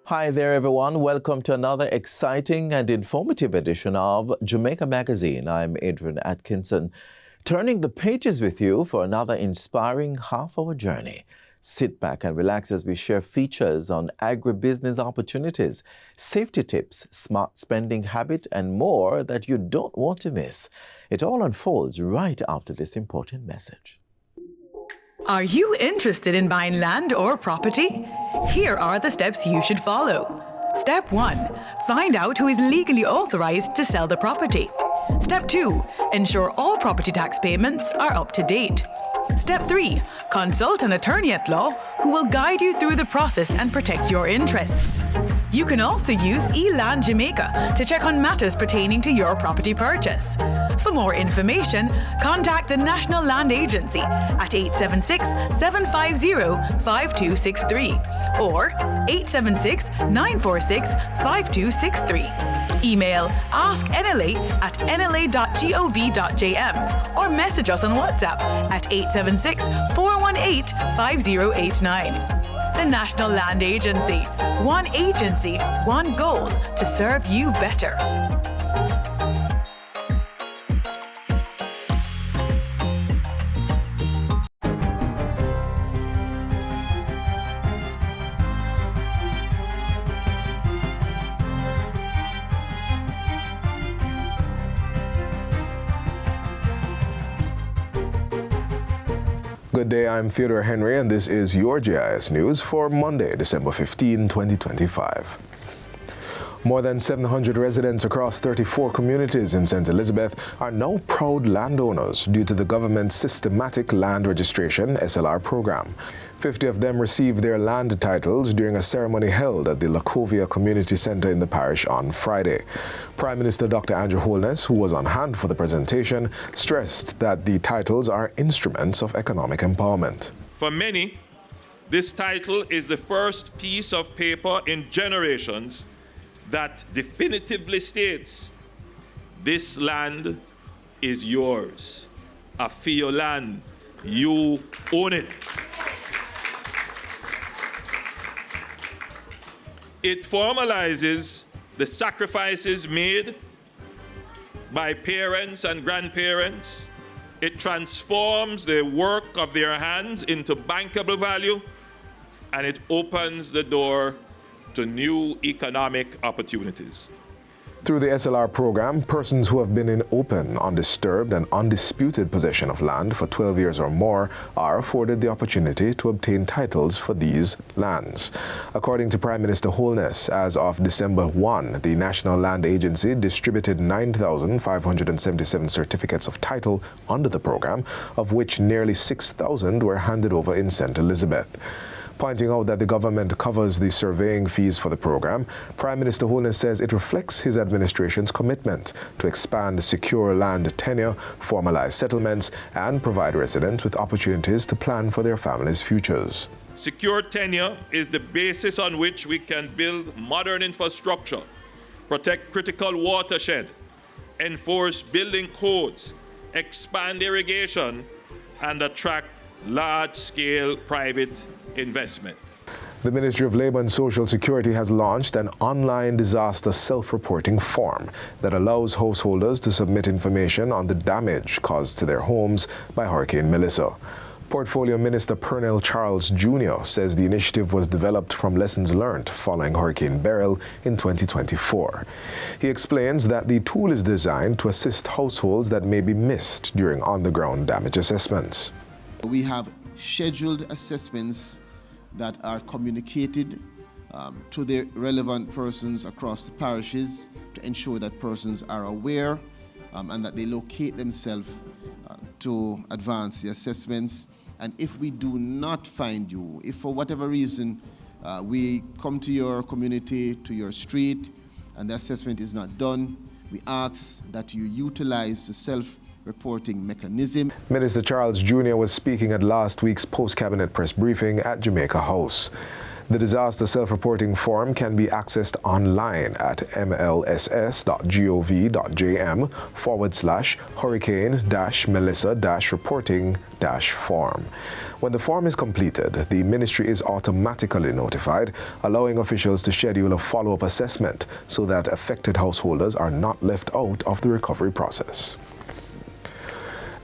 Hi there, everyone. Welcome to another exciting and informative edition of Jamaica Magazine. I'm Adrian Atkinson, turning the pages with you for another inspiring half-hour journey. Sit back and relax as we share features on agribusiness opportunities, safety tips, smart spending habit, and more that you don't want to miss. It all unfolds right after this important message. Are you interested in buying land or property? Here are the steps you should follow. Step 1. Find out who is legally authorized to sell the property. Step 2. Ensure all property tax payments are up to date. Step 3. Consult an attorney at law who will guide you through the process and protect your interests. You can also use eLand Jamaica to check on matters pertaining to your property purchase. For more information, contact the National Land Agency at 876-750-5263 or 876-946-5263. Email asknla@nla.gov.jm or message us on WhatsApp at 876-418-5089. The National Land Agency. One agency, one goal to serve you better. Good day, I'm Theodore Henry, and this is your JIS News for Monday, December 15, 2025. More than 700 residents across 34 communities in St. Elizabeth are now proud landowners due to the government's systematic land registration (SLR) program. 50 of them received their land titles during a ceremony held at the Lacovia Community Center in the parish on Friday. Prime Minister Dr. Andrew Holness, who was on hand for the presentation, stressed that the titles are instruments of economic empowerment. For many, this title is the first piece of paper in generations that definitively states, this land is yours. A fio land, you own it. It formalizes the sacrifices made by parents and grandparents. It transforms the work of their hands into bankable value, and it opens the door to new economic opportunities. Through the SLR program, persons who have been in open, undisturbed, and undisputed possession of land for 12 years or more are afforded the opportunity to obtain titles for these lands. According to Prime Minister Holness, as of December 1, the National Land Agency distributed 9,577 certificates of title under the program, of which nearly 6,000 were handed over in St. Elizabeth. Pointing out that the government covers the surveying fees for the program, Prime Minister Holness says it reflects his administration's commitment to expand secure land tenure, formalize settlements, and provide residents with opportunities to plan for their families' futures. Secure tenure is the basis on which we can build modern infrastructure, protect critical watershed, enforce building codes, expand irrigation, and attract large-scale private investment. The Ministry of Labour and Social Security has launched an online disaster self-reporting form that allows householders to submit information on the damage caused to their homes by Hurricane Melissa. Portfolio Minister Pernell Charles Jr. says the initiative was developed from lessons learned following Hurricane Beryl in 2024. He explains that the tool is designed to assist households that may be missed during on-the-ground damage assessments. We have scheduled assessments that are communicated to the relevant persons across the parishes to ensure that persons are aware and that they locate themselves to advance the assessments. And if we do not find you, if for whatever reason we come to your community, to your street, and the assessment is not done, we ask that you utilize the self-reporting mechanism. Minister Charles Jr. was speaking at last week's post-cabinet press briefing at Jamaica House. The disaster self-reporting form can be accessed online at mlss.gov.jm/hurricane-melissa-reporting-form. When the form is completed, the ministry is automatically notified, allowing officials to schedule a follow-up assessment so that affected householders are not left out of the recovery process.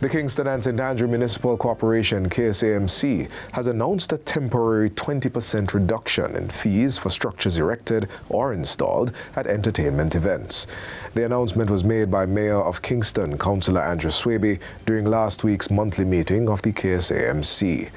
The Kingston and St. Andrew Municipal Corporation, KSAMC, has announced a temporary 20% reduction in fees for structures erected or installed at entertainment events. The announcement was made by Mayor of Kingston, Councillor Andrew Swaby, during last week's monthly meeting of the KSAMC.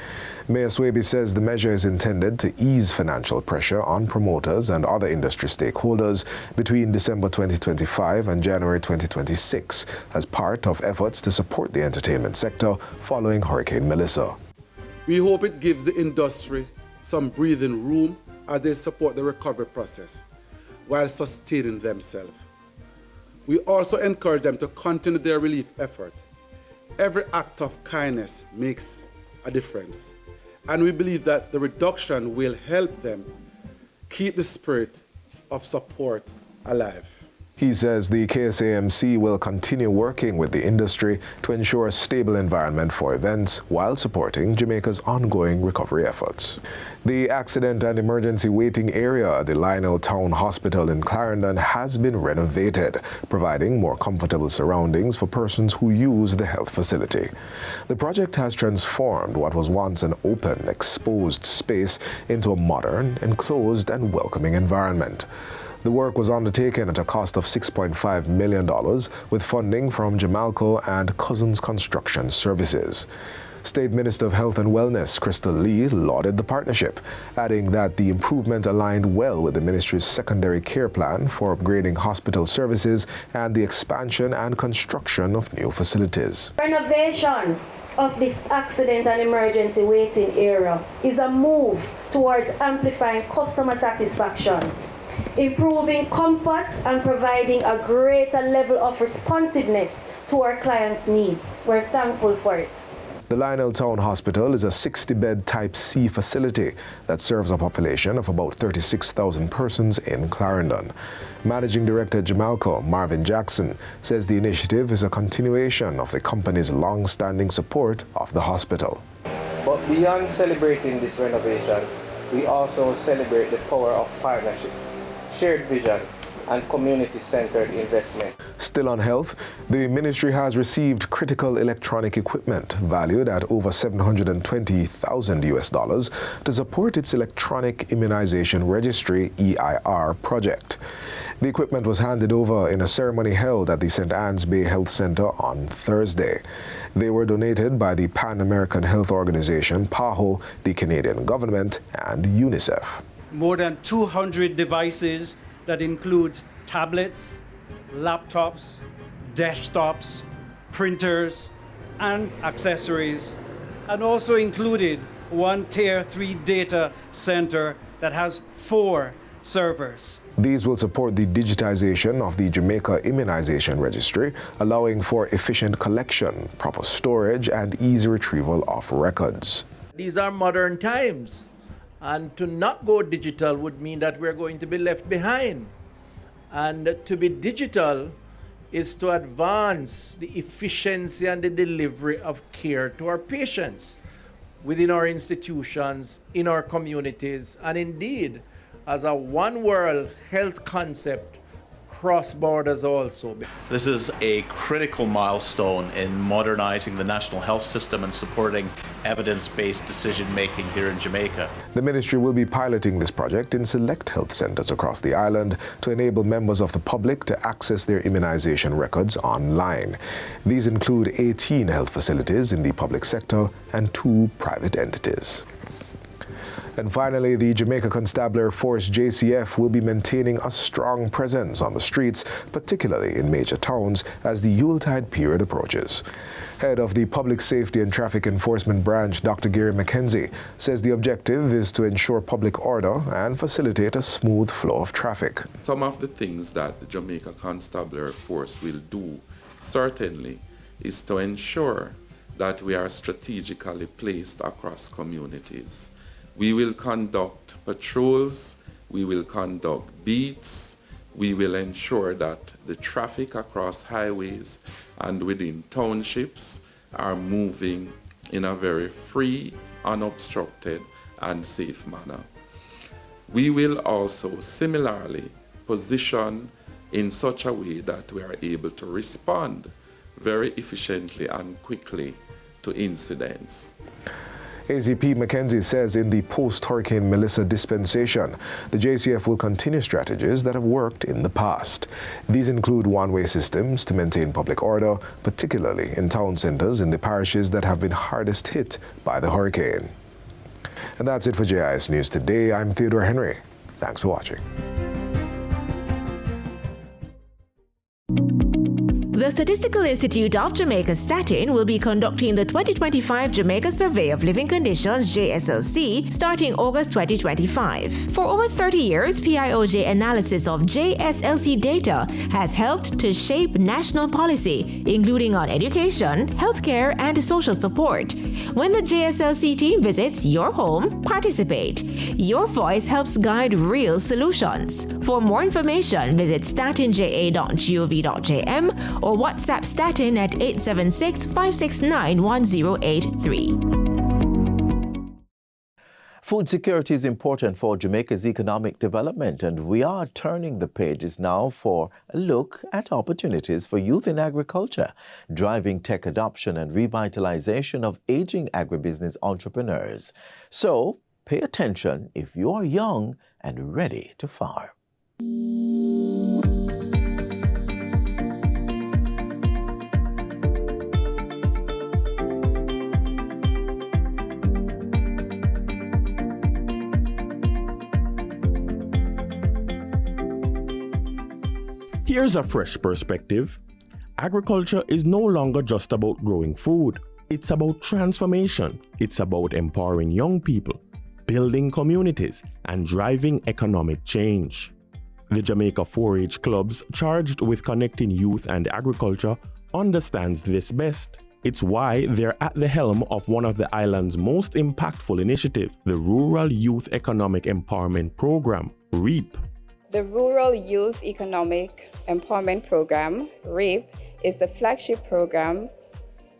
Mayor Swaby says the measure is intended to ease financial pressure on promoters and other industry stakeholders between December 2025 and January 2026 as part of efforts to support the entertainment sector following Hurricane Melissa. We hope it gives the industry some breathing room as they support the recovery process while sustaining themselves. We also encourage them to continue their relief effort. Every act of kindness makes a difference. And we believe that the reduction will help them keep the spirit of support alive. He says the KSAMC will continue working with the industry to ensure a stable environment for events while supporting Jamaica's ongoing recovery efforts. The accident and emergency waiting area at the Lionel Town Hospital in Clarendon has been renovated, providing more comfortable surroundings for persons who use the health facility. The project has transformed what was once an open, exposed space into a modern, enclosed and welcoming environment. The work was undertaken at a cost of $6.5 million with funding from Jamalco and Cousins Construction Services. State Minister of Health and Wellness, Crystal Lee, lauded the partnership, adding that the improvement aligned well with the ministry's secondary care plan for upgrading hospital services and the expansion and construction of new facilities. Renovation of this accident and emergency waiting area is a move towards amplifying customer satisfaction, improving comfort and providing a greater level of responsiveness to our clients' needs. We're thankful for it. The Lionel Town Hospital is a 60-bed Type C facility that serves a population of about 36,000 persons in Clarendon. Managing Director Jamalco, Marvin Jackson, says the initiative is a continuation of the company's long-standing support of the hospital. But beyond celebrating this renovation, we also celebrate the power of partnership, shared vision, and community-centered investment. Still on health, the ministry has received critical electronic equipment valued at over $720,000 to support its electronic immunization registry EIR project. The equipment was handed over in a ceremony held at the St. Anne's Bay Health Center on Thursday. They were donated by the Pan-American Health Organization, PAHO, the Canadian government, and UNICEF. More than 200 devices that includes tablets, laptops, desktops, printers, and accessories, and also included one Tier 3 data center that has 4 servers. These will support the digitization of the Jamaica Immunization Registry, allowing for efficient collection, proper storage, and easy retrieval of records. These are modern times. And to not go digital would mean that we're going to be left behind. And to be digital is to advance the efficiency and the delivery of care to our patients within our institutions, in our communities, and indeed as a one world health concept cross borders also. This is a critical milestone in modernizing the national health system and supporting evidence-based decision-making here in Jamaica. The ministry will be piloting this project in select health centers across the island to enable members of the public to access their immunization records online. These include 18 health facilities in the public sector and 2 private entities. And finally, the Jamaica Constabulary Force JCF will be maintaining a strong presence on the streets, particularly in major towns, as the Yuletide period approaches. Head of the Public Safety and Traffic Enforcement Branch, Dr. Gary McKenzie, says the objective is to ensure public order and facilitate a smooth flow of traffic. Some of the things that the Jamaica Constabulary Force will do, certainly, is to ensure that we are strategically placed across communities, We will conduct patrols, we will conduct beats, we will ensure that the traffic across highways and within townships are moving in a very free, unobstructed, and safe manner. We will also similarly position in such a way that we are able to respond very efficiently and quickly to incidents. ACP Mackenzie says in the post-Hurricane Melissa dispensation, the JCF will continue strategies that have worked in the past. These include one-way systems to maintain public order, particularly in town centers in the parishes that have been hardest hit by the hurricane. And that's it for JIS News Today. I'm Theodore Henry. Thanks for watching. The Statistical Institute of Jamaica Statin will be conducting the 2025 Jamaica Survey of Living Conditions JSLC starting August 2025. For over 30 years, PIOJ analysis of JSLC data has helped to shape national policy, including on education, healthcare, and social support. When the JSLC team visits your home, participate. Your voice helps guide real solutions. For more information, visit statinja.gov.jm or WhatsApp Statin at 876-569-1083. Food security is important for Jamaica's economic development, and we are turning the pages now for a look at opportunities for youth in agriculture, driving tech adoption and revitalization of aging agribusiness entrepreneurs. So, pay attention if you are young and ready to farm. Here's a fresh perspective. Agriculture is no longer just about growing food. It's about transformation. It's about empowering young people, building communities, and driving economic change. The Jamaica 4-H clubs charged with connecting youth and agriculture understands this best. It's why they're at the helm of one of the island's most impactful initiatives, the Rural Youth Economic Empowerment Program, REAP. The Rural Youth Economic Empowerment Program, REAP, is the flagship program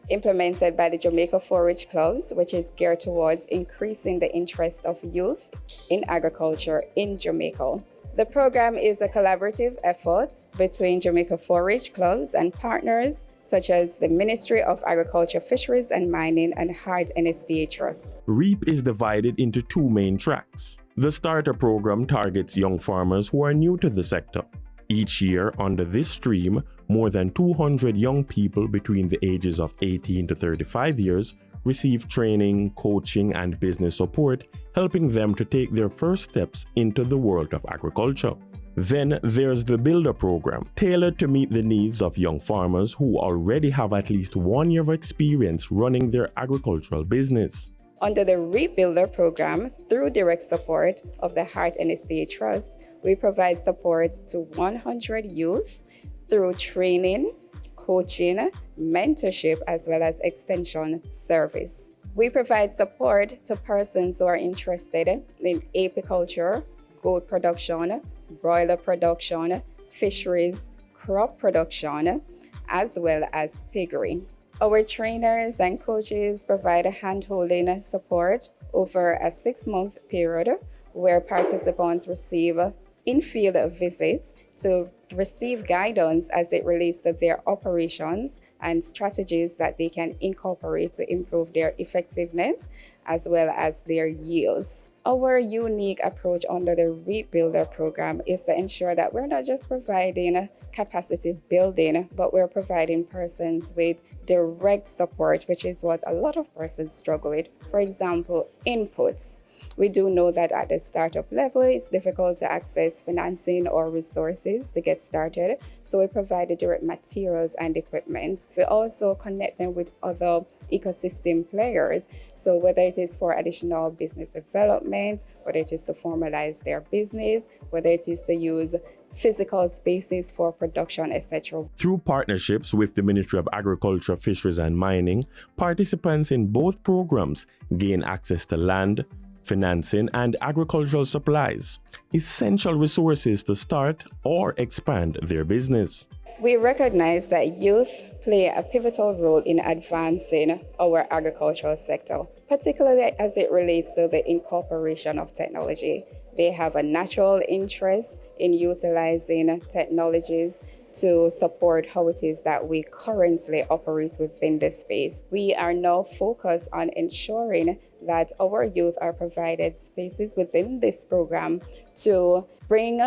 implemented by the Jamaica 4-H clubs, which is geared towards increasing the interest of youth in agriculture in Jamaica. The program is a collaborative effort between Jamaica 4-H clubs and partners such as the Ministry of Agriculture, Fisheries and Mining and Hart NSDA Trust. REAP is divided into two main tracks. The starter program targets young farmers who are new to the sector. Each year, under this stream, more than 200 young people between the ages of 18 to 35 years receive training, coaching, and business support, helping them to take their first steps into the world of agriculture. Then there's the Builder program, tailored to meet the needs of young farmers who already have at least 1 year of experience running their agricultural business. Under the REAP Builder program, through direct support of the Hart NSDA Trust, we provide support to 100 youth through training, coaching, mentorship, as well as extension service. We provide support to persons who are interested in apiculture, goat production, broiler production, fisheries, crop production, as well as piggery. Our trainers and coaches provide hand-holding support over a 6-month period where participants receive in-field visits to receive guidance as it relates to their operations and strategies that they can incorporate to improve their effectiveness as well as their yields. Our unique approach under the REAP Builder program is to ensure that we're not just providing capacity building, but we're providing persons with direct support, which is what a lot of persons struggle with. For example, inputs. We do know that at the startup level, it's difficult to access financing or resources to get started. So we provide the direct materials and equipment. We also connect them with other ecosystem players. So whether it is for additional business development, whether it is to formalize their business, whether it is to use physical spaces for production, etc. Through partnerships with the Ministry of Agriculture, Fisheries and Mining, participants in both programs gain access to land, financing, and agricultural supplies, essential resources to start or expand their business. We recognize that youth play a pivotal role in advancing our agricultural sector, particularly as it relates to the incorporation of technology. They have a natural interest in utilizing technologies to support how it is that we currently operate within this space. We are now focused on ensuring that our youth are provided spaces within this program to bring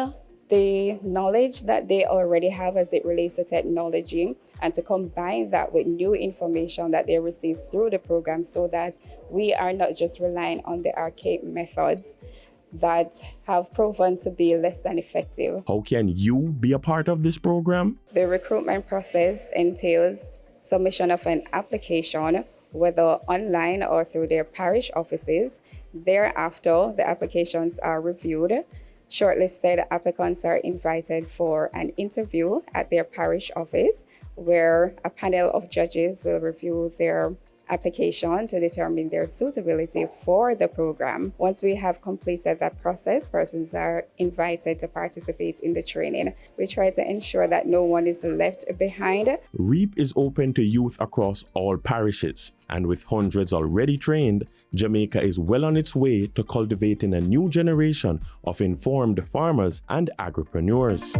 the knowledge that they already have as it relates to technology and to combine that with new information that they receive through the program so that we are not just relying on the archaic methods that have proven to be less than effective. How can you be a part of this program? The recruitment process entails submission of an application, whether online or through their parish offices. Thereafter, the applications are reviewed. Shortlisted applicants are invited for an interview at their parish office, where a panel of judges will review their application to determine their suitability for the program. Once we have completed that process, persons are invited to participate in the training. We try to ensure that no one is left behind. REAP is open to youth across all parishes, and with hundreds already trained, Jamaica is well on its way to cultivating a new generation of informed farmers and agripreneurs.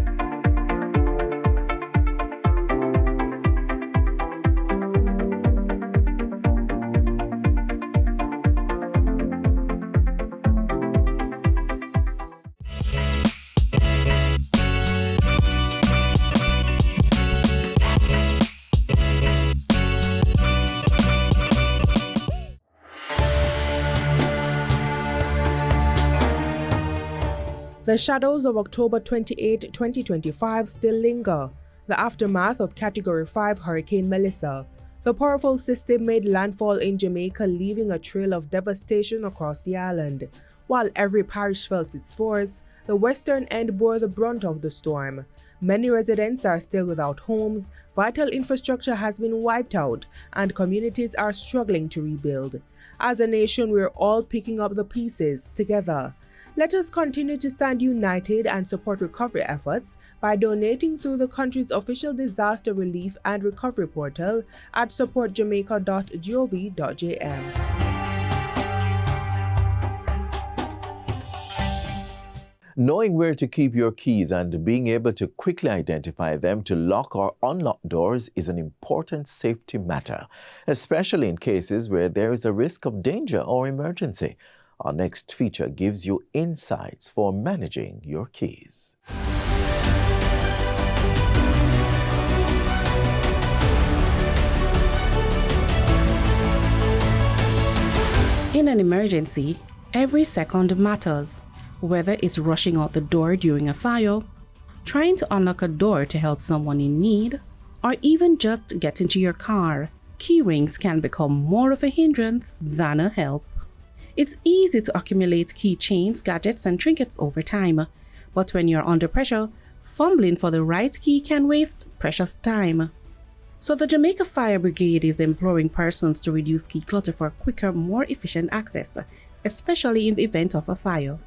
The shadows of October 28, 2025 still linger, the aftermath of Category 5 Hurricane Melissa. The powerful system made landfall in Jamaica, leaving a trail of devastation across the island. While every parish felt its force, the western end bore the brunt of the storm. Many residents are still without homes, vital infrastructure has been wiped out, and communities are struggling to rebuild. As a nation, we're all picking up the pieces together. Let us continue to stand united and support recovery efforts by donating through the country's official disaster relief and recovery portal at supportjamaica.gov.jm. Knowing where to keep your keys and being able to quickly identify them to lock or unlock doors is an important safety matter, especially in cases where there is a risk of danger or emergency. Our next feature gives you insights for managing your keys. In an emergency, every second matters. Whether it's rushing out the door during a fire, trying to unlock a door to help someone in need, or even just get into your car, key rings can become more of a hindrance than a help. It's easy to accumulate keychains, gadgets, and trinkets over time, but when you're under pressure, fumbling for the right key can waste precious time. So the Jamaica Fire Brigade is imploring persons to reduce key clutter for quicker, more efficient access, especially in the event of a fire.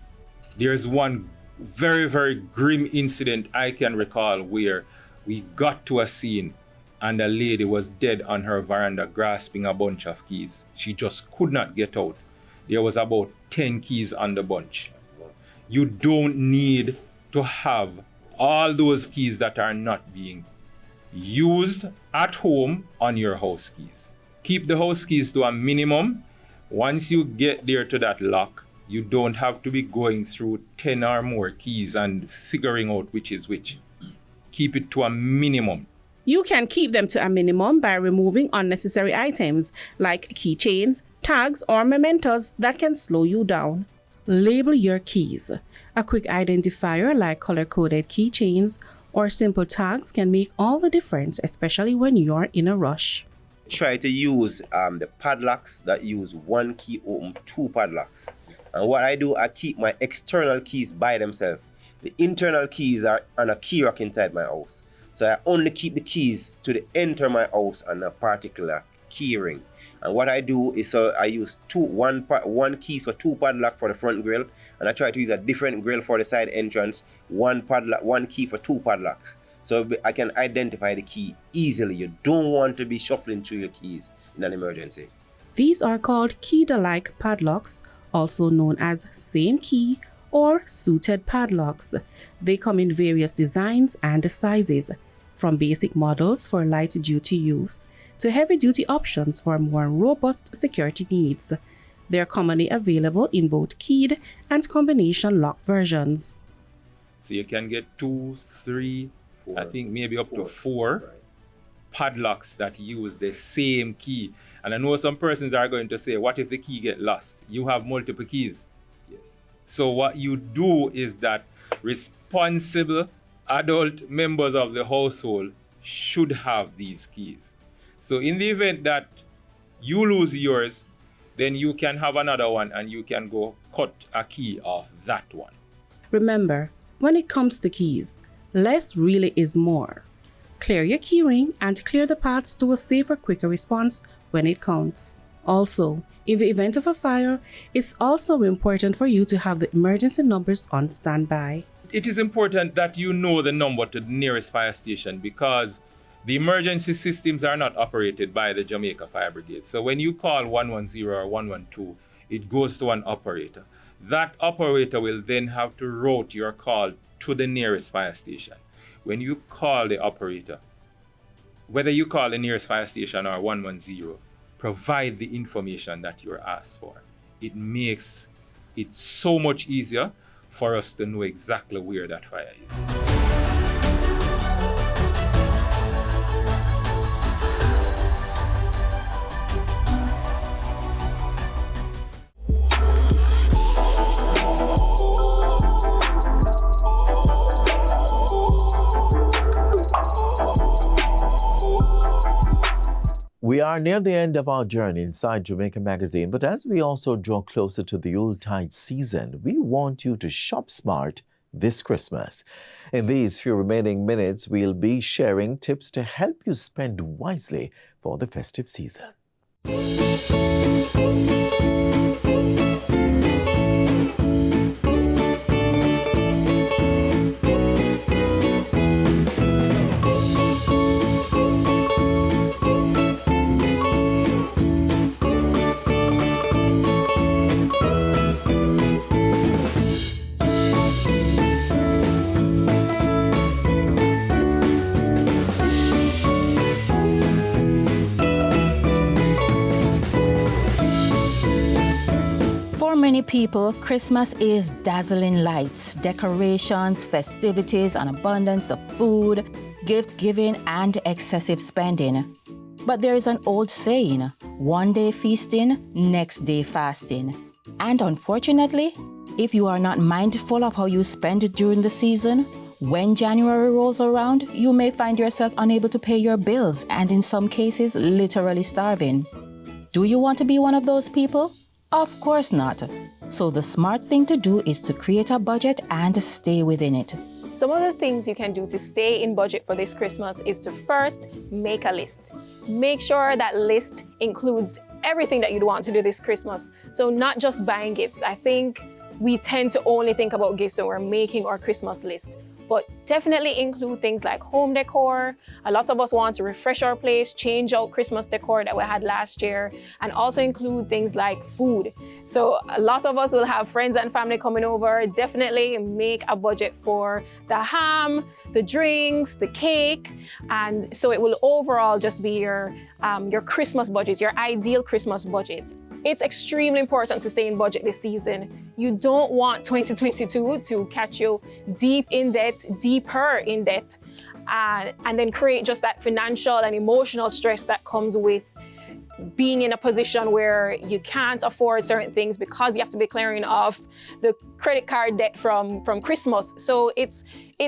There's one very, very grim incident I can recall where we got to a scene and a lady was dead on her veranda grasping a bunch of keys. She just could not get out. There was about 10 keys on the bunch. You don't need to have all those keys that are not being used at home on your house keys. Keep the house keys to a minimum. Once you get there to that lock, you don't have to be going through 10 or more keys and figuring out which is which. Keep it to a minimum. You can keep them to a minimum by removing unnecessary items like keychains, tags, or mementos that can slow you down. Label your keys. A quick identifier like color-coded keychains or simple tags can make all the difference, especially when you're in a rush. Try to use the padlocks that use one key open two padlocks. And what I do, I keep my external keys by themselves. The internal keys are on a key rack inside my house. So I only keep the keys to the enter my house on a particular key ring. And what I do is I use one keys for 2 padlock for the front grill, and I try to use a different grill for the side entrance, 1 key for 2 padlocks. So I can identify the key easily. You don't want to be shuffling through your keys in an emergency. These are called key-alike padlocks, also known as same key or suited padlocks. They come in various designs and sizes, from basic models for light-duty use to heavy-duty options for more robust security needs. They are commonly available in both keyed and combination lock versions. So you can get 2, 3, 4, I think maybe up to 4 padlocks that use the same key. And I know some persons are going to say, what if the key get lost? You have multiple keys. Yes. So what you do is that responsible adult members of the household should have these keys. So in the event that you lose yours, then you can have another one and you can go cut a key off that one. Remember, when it comes to keys, less really is more. Clear your keyring and clear the paths to a safer, quicker response when it counts. Also, in the event of a fire, it's also important for you to have the emergency numbers on standby. It is important that you know the number to the nearest fire station because the emergency systems are not operated by the Jamaica Fire Brigade. So when you call 110 or 112, it goes to an operator. That operator will then have to route your call to the nearest fire station. When you call the operator, whether you call the nearest fire station or 110, provide the information that you're asked for. It makes it so much easier for us to know exactly where that fire is. We are near the end of our journey inside Jamaica Magazine, but as we also draw closer to the Yuletide season, we want you to shop smart this Christmas. In these few remaining minutes, we'll be sharing tips to help you spend wisely for the festive season. For many people, Christmas is dazzling lights, decorations, festivities, an abundance of food, gift giving, and excessive spending. But there is an old saying, one day feasting, next day fasting. And unfortunately, if you are not mindful of how you spend during the season, when January rolls around, you may find yourself unable to pay your bills and in some cases, literally starving. Do you want to be one of those people? Of course not. So the smart thing to do is to create a budget and stay within it. Some of the things you can do to stay in budget for this Christmas is to first make a list. Make sure that list includes everything that you'd want to do this Christmas. So not just buying gifts. I think we tend to only think about gifts when we're making our Christmas list. But definitely include things like home decor. A lot of us want to refresh our place, change out Christmas decor that we had last year, and also include things like food. So a lot of us will have friends and family coming over. Definitely make a budget for the ham, the drinks, the cake, and so it will overall just be your Christmas budget, your ideal Christmas budget. It's extremely important to stay in budget this season. You don't want 2022 to catch you deeper in debt, and then create just that financial and emotional stress that comes with being in a position where you can't afford certain things because you have to be clearing off the credit card debt from Christmas. So it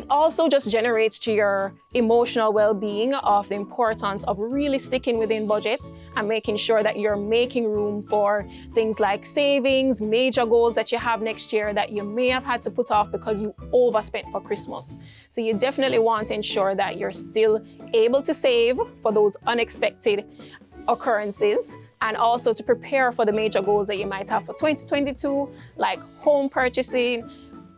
also just generates to your emotional well-being of the importance of really sticking within budget and making sure that you're making room for things like savings, major goals that you have next year that you may have had to put off because you overspent for Christmas. So you definitely want to ensure that you're still able to save for those unexpected occurrences and also to prepare for the major goals that you might have for 2022, like home purchasing,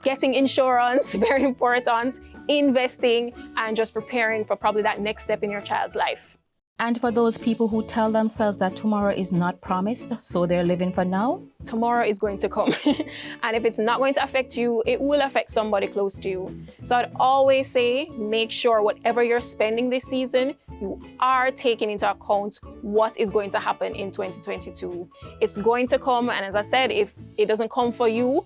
getting insurance, very important, investing, and just preparing for probably that next step in your child's life. And for those people who tell themselves that tomorrow is not promised, so they're living for now? Tomorrow is going to come. And if it's not going to affect you, it will affect somebody close to you. So I'd always say, make sure whatever you're spending this season, you are taking into account what is going to happen in 2022. It's going to come, and as I said, if it doesn't come for you,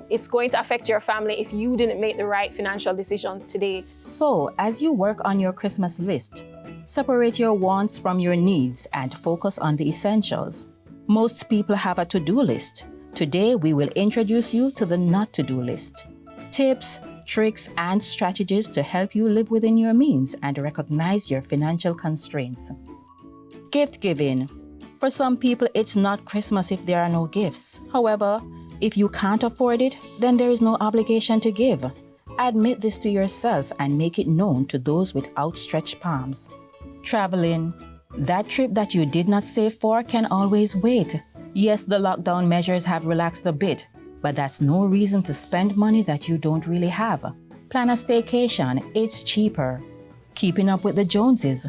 it's going to affect your family if you didn't make the right financial decisions today. So, as you work on your Christmas list, separate your wants from your needs and focus on the essentials. Most people have a to-do list. Today, we will introduce you to the not-to-do list. Tips, tricks, and strategies to help you live within your means and recognize your financial constraints. Gift giving. For some people, it's not Christmas if there are no gifts. However, if you can't afford it, then there is no obligation to give. Admit this to yourself and make it known to those with outstretched palms. Traveling. That trip that you did not save for can always wait. Yes, the lockdown measures have relaxed a bit, but that's no reason to spend money that you don't really have. Plan a staycation, it's cheaper. Keeping up with the Joneses.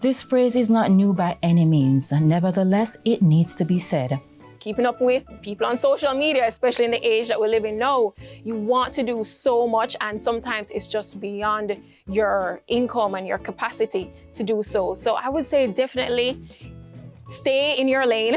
This phrase is not new by any means, nevertheless, it needs to be said. Keeping up with people on social media, especially in the age that we're living now, you want to do so much, and sometimes it's just beyond your income and your capacity to do so. So I would say definitely stay in your lane,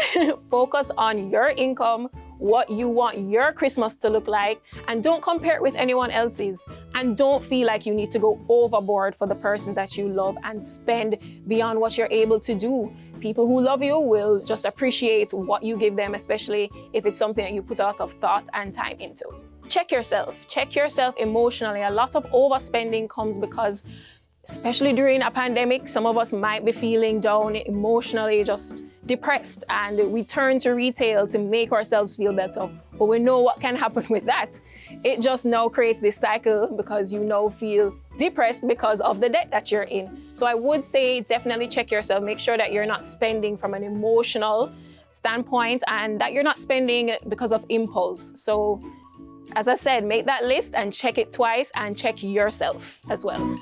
focus on your income, what you want your Christmas to look like, and don't compare it with anyone else's. And don't feel like you need to go overboard for the persons that you love and spend beyond what you're able to do. People who love you will just appreciate what you give them, especially if it's something that you put a lot of thought and time into. Check yourself emotionally. A lot of overspending comes because, especially during a pandemic, some of us might be feeling down emotionally, just depressed, and we turn to retail to make ourselves feel better. But we know what can happen with that. It just now creates this cycle because you now feel depressed because of the debt that you're in. So I would say definitely check yourself. Make sure that you're not spending from an emotional standpoint and that you're not spending because of impulse. So as I said, make that list and check it twice and check yourself as well.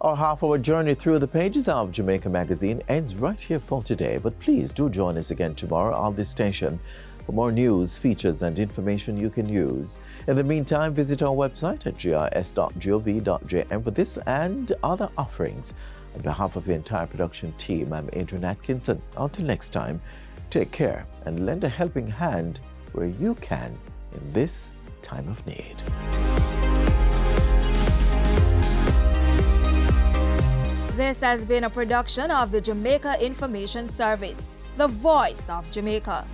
Our half-hour journey through the pages of Jamaica Magazine ends right here for today, but please do join us again tomorrow on this station for more news, features, and information you can use. In the meantime, visit our website at jis.gov.jm for this and other offerings. On behalf of the entire production team, I'm Adrian Atkinson. Until next time, take care and lend a helping hand where you can in this time of need. This has been a production of the Jamaica Information Service, the voice of Jamaica.